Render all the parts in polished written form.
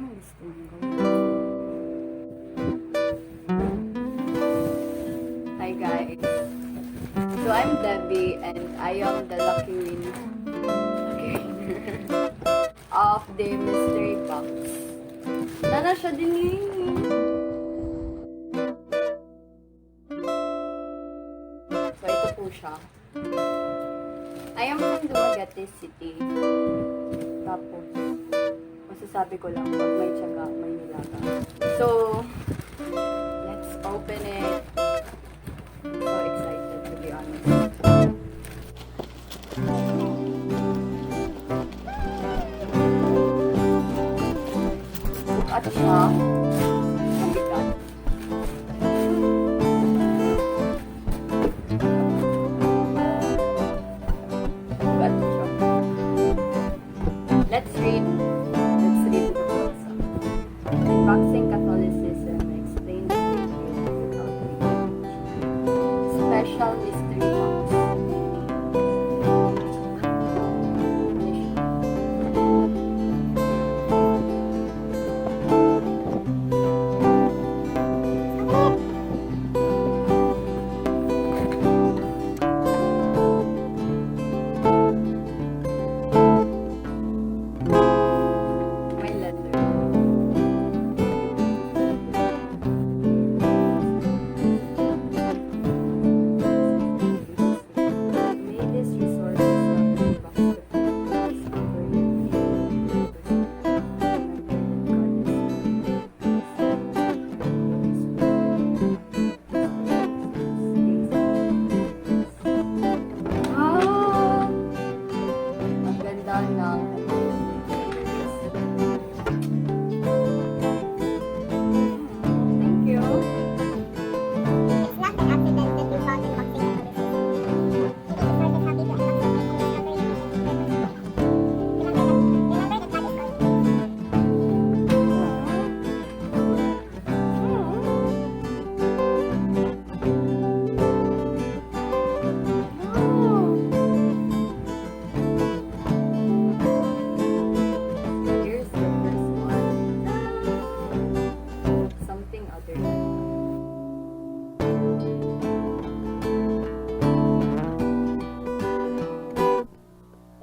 naman gusto mong gawin? Hi guys. So I'm Debie and I am the lucky winner of the mystery box. Nana siya din eh. So ito po siya. I am from Dumaguete City. Tapos, masasabi ko lang, pag may tiyaga, may nilaga. So, let's open it. So excited to be honest. At siya, ang bigat. Bigat siya. Let's read the book. Unboxing Catholicism explained without reading. Special mystery box.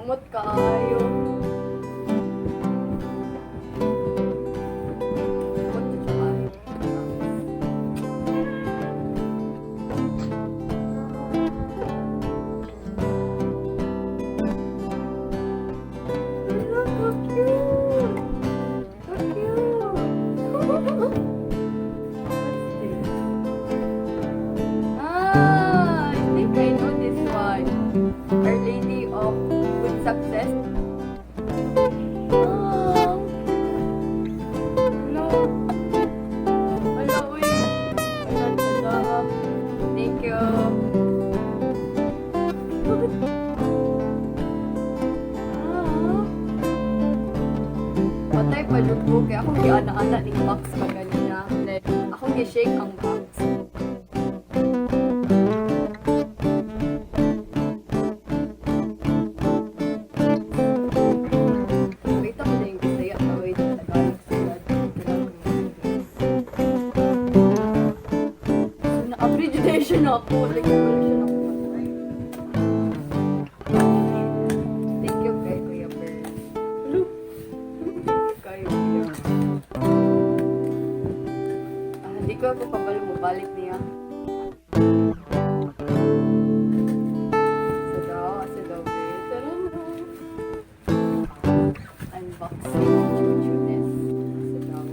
Umot kayo. Success. Oh. Hello. Hello, uy. Hello. Thank you. Patay pa dyan po. Kaya akong gi-ana-ana ng box pa ganina. Akong gi-shake ang box. Ako, like, thank you kay Kuya Ber. Kayo, Kuya. Hindi ko ako pabalo mo, balik niya. Sa daw, unboxing, chuchunes. Sa daw.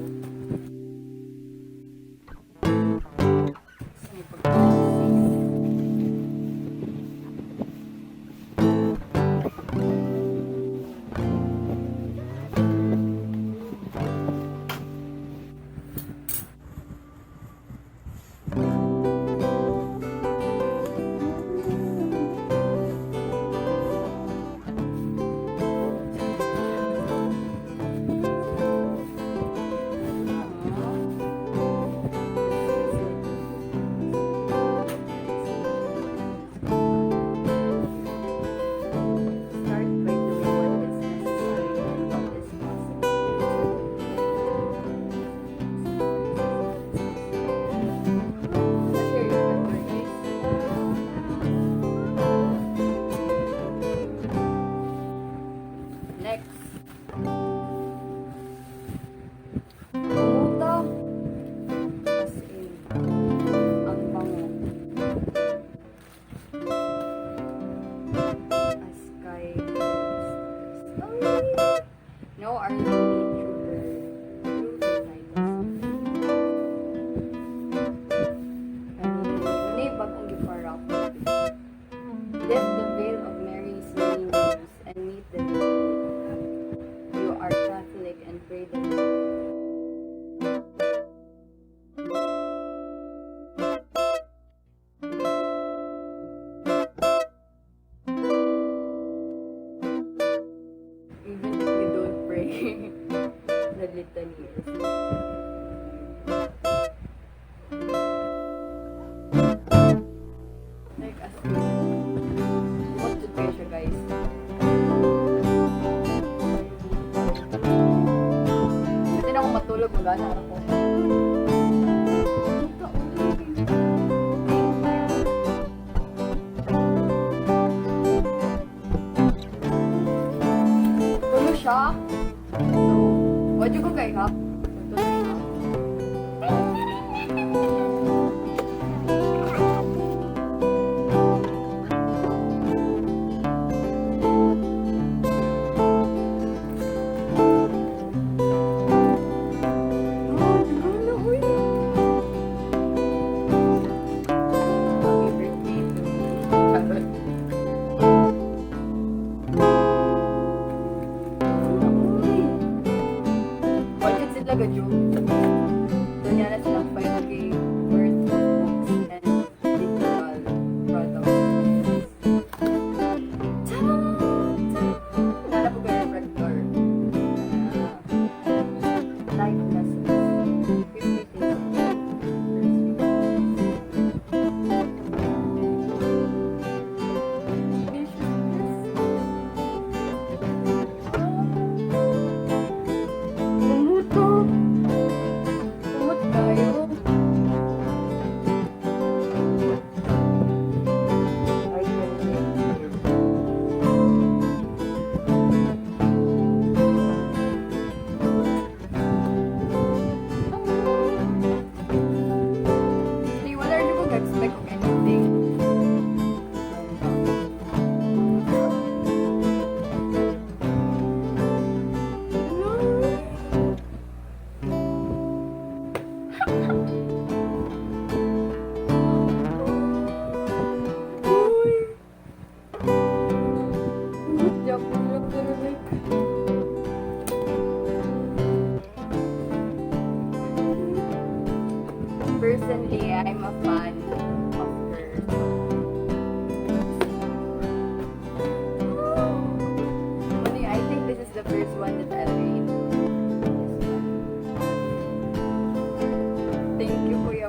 the litany is like as in, what to kayo siya guys. Pwede na akong matulog, magana ako. Tulo siya. Wad yung ko kay hap. Gadyo. Doon yan na silang 5K worth of books and digital products. Nala po kayo rector. Life lessons. 50 days. Personally, I'm a fan of her. Only, I think this is the first one that I'll read. Thank you, Kuya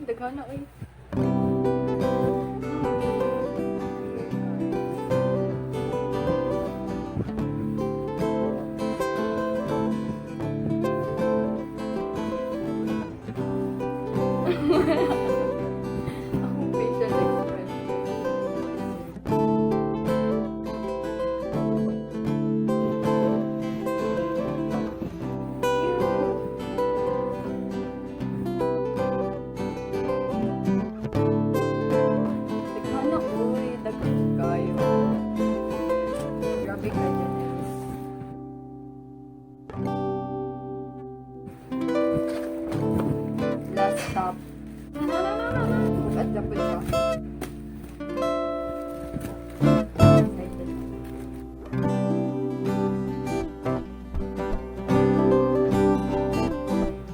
Dagana ay. Akong facial expression. Stop. At dapat siya.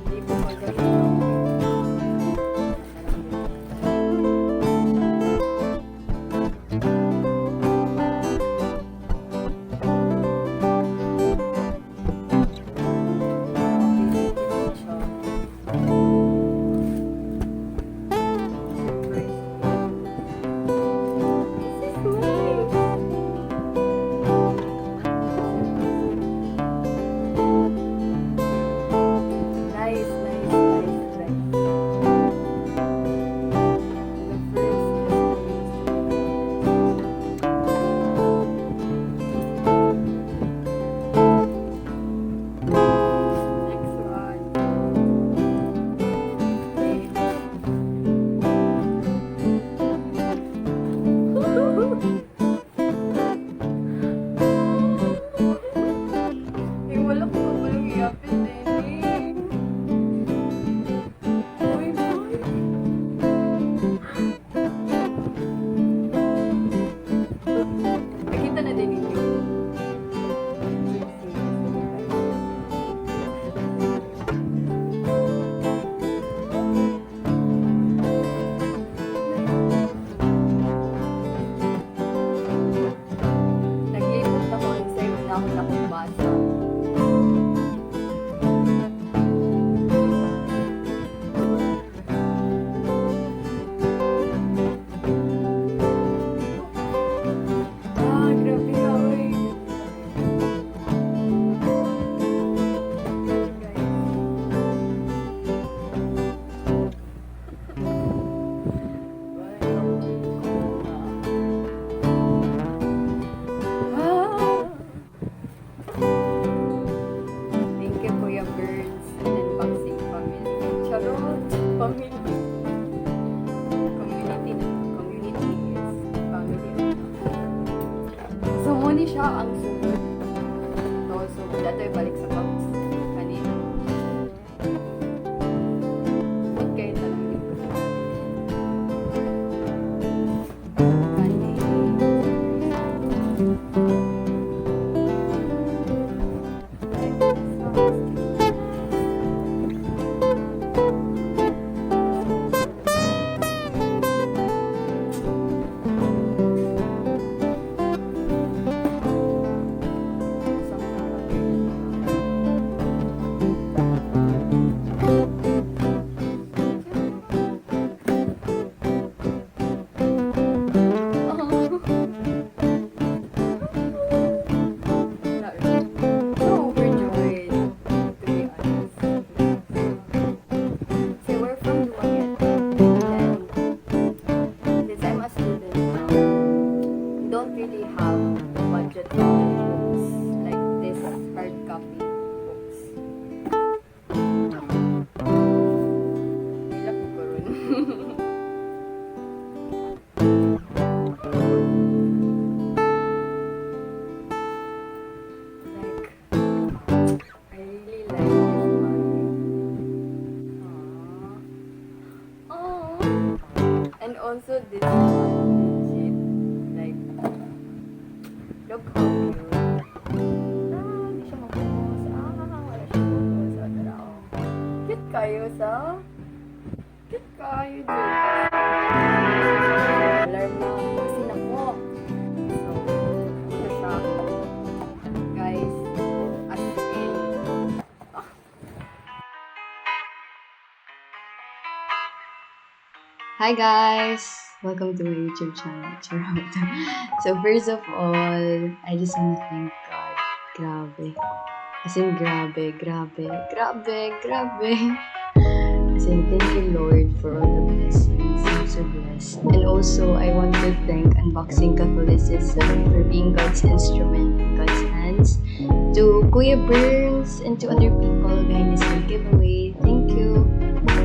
Hindi po magaling. Family. Community na. Community is family. So, muna siya ang sunod. So, dato balik sa box. Kanina. Ba't kayo talang dito? Also, this one, like, look how cute. Hindi siya mag-focus. Wala siya mag-focus. Cute kayo sa? Cute kayo dyan. Alarm na kasi na po. So, ito siya. Guys, as in, Hi guys! Welcome to my YouTube channel. So first of all, I just want to thank God. Grabe. As in, grabe. As in, thank you Lord for all the blessings. I'm so blessed. And also, I want to thank Unboxing Catholicism for being God's instrument in God's hands. To Kuya Burns and to other people behind this giveaway, thank you.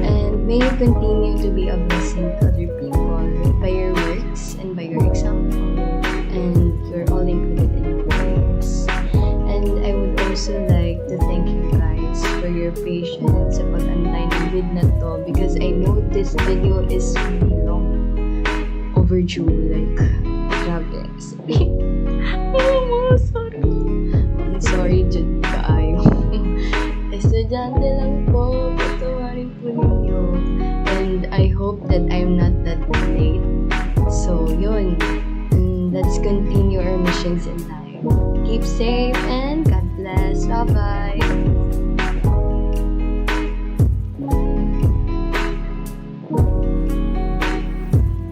And may you continue to be a blessing to other people by your works and by your example. And you're all included in your prayers. And I would also like to thank you guys for your patience sa pag-antay ng vid na to, because I know this video is really long overdue. Like, grabe. Sorry, Jud kaayo. Estudyante lang po, patawarin po ninyo. And I hope that I'm not that late. So, yun. And let's continue our missions in life. Keep safe and